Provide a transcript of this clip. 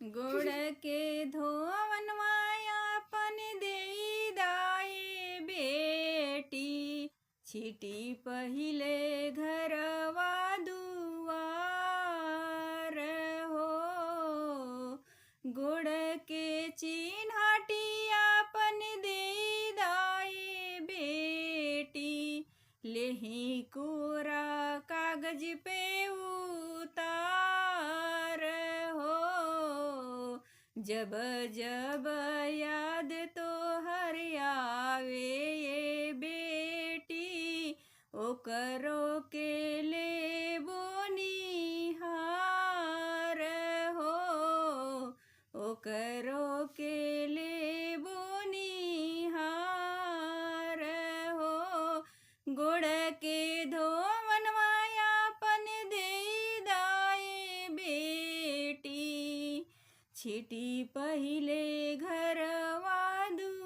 गोड़ के धोवन मायापन देई दाई बेटी, छिटी पहिले घरवा दुआर हो। गोड़ के चिन्हाटियापन देई दाई बेटी, लेही कोरा कागज पे उतार हो। जब जब याद तो हर आवे ये बेटी, ओकरो के ले बोनिहार हो। ओकरो के ले बोनिहार हो। गोड़ के धोवन मायापन देई दाई बेटी, छिटी पहिले घरवा दु